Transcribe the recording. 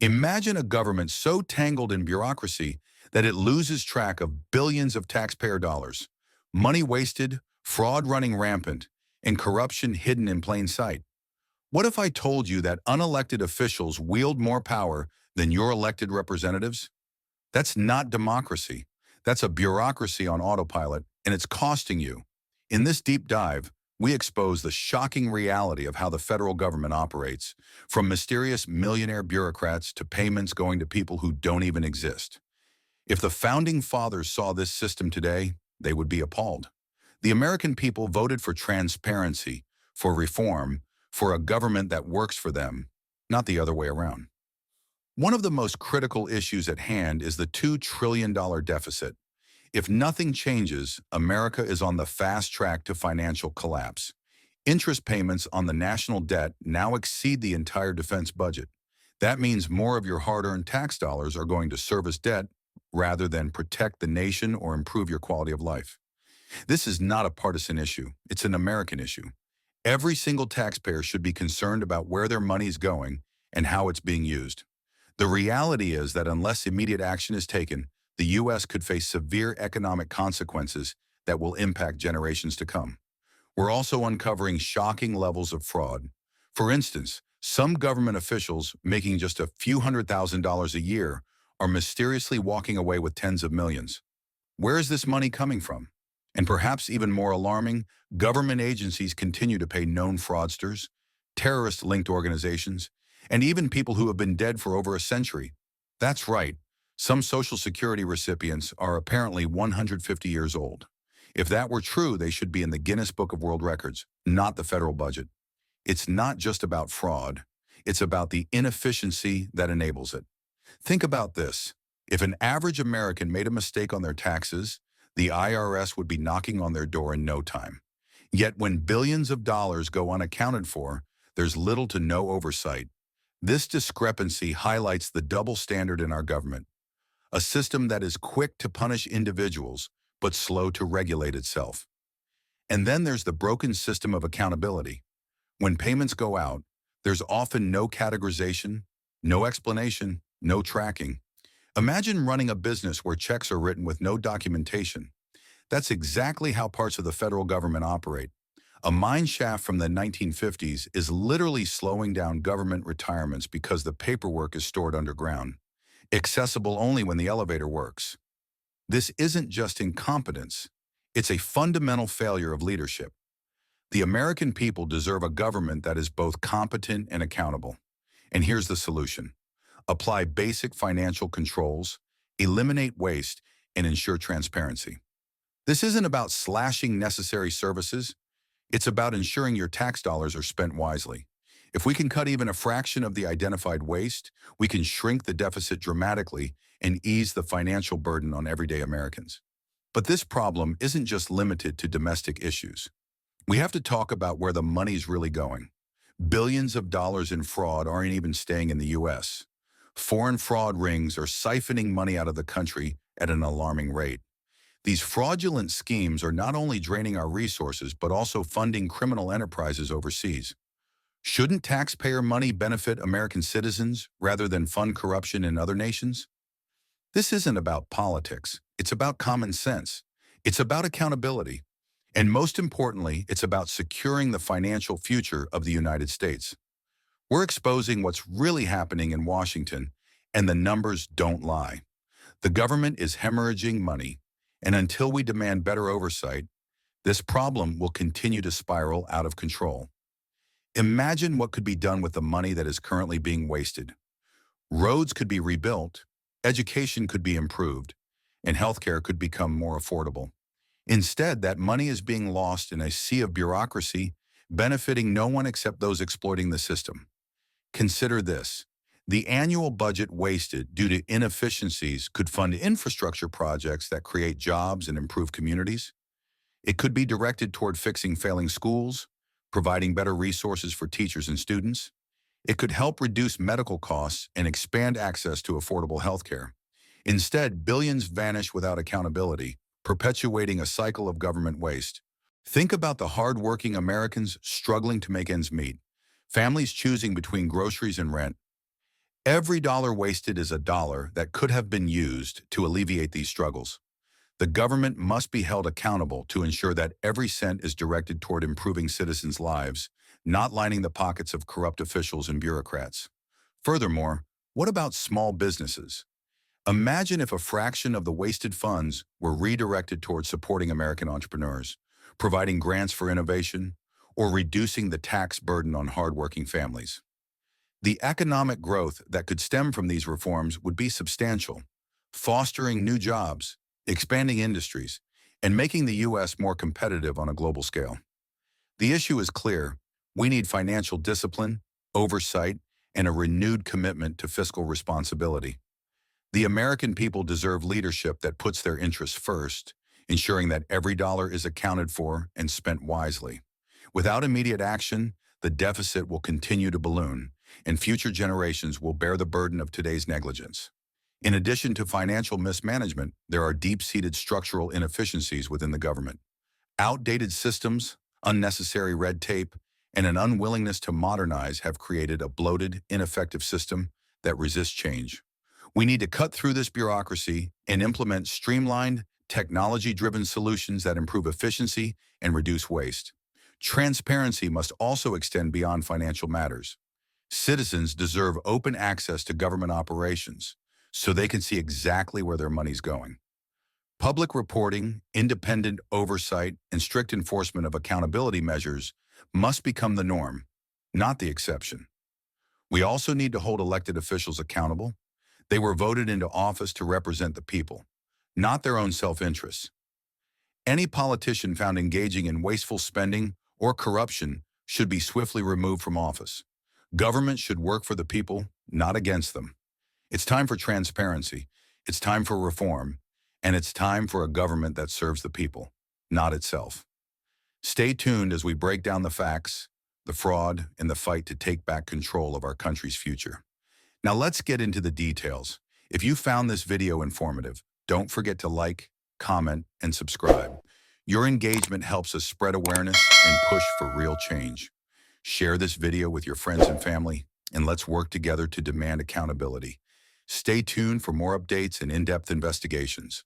Imagine a government so tangled in bureaucracy that it loses track of billions of taxpayer dollars, money wasted, fraud running rampant, and corruption hidden in plain sight. What if I told you that unelected officials wield more power than your elected representatives? That's not democracy. That's a bureaucracy on autopilot, and it's costing you. In this deep dive, we expose the shocking reality of how the federal government operates, from mysterious millionaire bureaucrats to payments going to people who don't even exist. If the founding fathers saw this system today, they would be appalled. The American people voted for transparency, for reform, for a government that works for them, not the other way around. One of the most critical issues at hand is the $2 trillion deficit. If nothing changes, America is on the fast track to financial collapse. Interest payments on the national debt now exceed the entire defense budget. That means more of your hard-earned tax dollars are going to service debt rather than protect the nation or improve your quality of life. This is not a partisan issue. It's an American issue. Every single taxpayer should be concerned about where their money is going and how it's being used. The reality is that unless immediate action is taken, the U.S. could face severe economic consequences that will impact generations to come. We're also uncovering shocking levels of fraud. For instance, some government officials making just a few $100,000 a year are mysteriously walking away with tens of millions. Where is this money coming from? And perhaps even more alarming, government agencies continue to pay known fraudsters, terrorist-linked organizations, and even people who have been dead for over a century. That's right. Some Social Security recipients are apparently 150 years old. If that were true, they should be in the Guinness Book of World Records, not the federal budget. It's not just about fraud. It's about the inefficiency that enables it. Think about this. If an average American made a mistake on their taxes, the IRS would be knocking on their door in no time. Yet when billions of dollars go unaccounted for, there's little to no oversight. This discrepancy highlights the double standard in our government, a system that is quick to punish individuals but slow to regulate itself. And then there's the broken system of accountability. When payments go out, there's often no categorization, no explanation, no tracking. Imagine running a business where checks are written with no documentation. That's exactly how parts of the federal government operate. A mine shaft from the 1950s is literally slowing down government retirements because the paperwork is stored underground, accessible only when the elevator works. This isn't just incompetence, it's a fundamental failure of leadership. The American people deserve a government that is both competent and accountable. And here's the solution. Apply basic financial controls, eliminate waste, and ensure transparency. This isn't about slashing necessary services. It's about ensuring your tax dollars are spent wisely. If we can cut even a fraction of the identified waste, we can shrink the deficit dramatically and ease the financial burden on everyday Americans. But this problem isn't just limited to domestic issues. We have to talk about where the money's really going. Billions of dollars in fraud aren't even staying in the U.S. Foreign fraud rings are siphoning money out of the country at an alarming rate. These fraudulent schemes are not only draining our resources, but also funding criminal enterprises overseas. Shouldn't taxpayer money benefit American citizens rather than fund corruption in other nations? This isn't about politics. It's about common sense. It's about accountability. And most importantly, it's about securing the financial future of the United States. We're exposing what's really happening in Washington, and the numbers don't lie. The government is hemorrhaging money, and until we demand better oversight, this problem will continue to spiral out of control. Imagine what could be done with the money that is currently being wasted. Roads could be rebuilt, education could be improved, and healthcare could become more affordable. Instead, that money is being lost in a sea of bureaucracy, benefiting no one except those exploiting the system. Consider this. The annual budget wasted due to inefficiencies could fund infrastructure projects that create jobs and improve communities. It could be directed toward fixing failing schools, providing better resources for teachers and students. It could help reduce medical costs and expand access to affordable healthcare. Instead, billions vanish without accountability, perpetuating a cycle of government waste. Think about the hard-working Americans struggling to make ends meet, families choosing between groceries and rent, Every dollar wasted is a dollar that could have been used to alleviate these struggles. The government must be held accountable to ensure that every cent is directed toward improving citizens' lives, not lining the pockets of corrupt officials and bureaucrats. Furthermore, what about small businesses? Imagine if a fraction of the wasted funds were redirected towards supporting American entrepreneurs, providing grants for innovation, or reducing the tax burden on hardworking families. The economic growth that could stem from these reforms would be substantial, fostering new jobs, expanding industries, and making the U.S. more competitive on a global scale. The issue is clear. We need financial discipline, oversight, and a renewed commitment to fiscal responsibility. The American people deserve leadership that puts their interests first, ensuring that every dollar is accounted for and spent wisely. Without immediate action, the deficit will continue to balloon, and future generations will bear the burden of today's negligence. In addition to financial mismanagement, there are deep-seated structural inefficiencies within the government. Outdated systems, unnecessary red tape, and an unwillingness to modernize have created a bloated, ineffective system that resists change. We need to cut through this bureaucracy and implement streamlined, technology-driven solutions that improve efficiency and reduce waste. Transparency must also extend beyond financial matters. Citizens deserve open access to government operations so they can see exactly where their money's going. Public reporting, independent oversight, and strict enforcement of accountability measures must become the norm, not the exception. We also need to hold elected officials accountable. They were voted into office to represent the people, not their own self-interests. Any politician found engaging in wasteful spending or corruption should be swiftly removed from office. Government should work for the people, not against them. It's time for transparency, it's time for reform, and it's time for a government that serves the people, not itself. Stay tuned as we break down the facts, the fraud, and the fight to take back control of our country's future. Now let's get into the details. If you found this video informative, don't forget to like, comment, and subscribe. Your engagement helps us spread awareness and push for real change. Share this video with your friends and family, and let's work together to demand accountability. Stay tuned for more updates and in-depth investigations.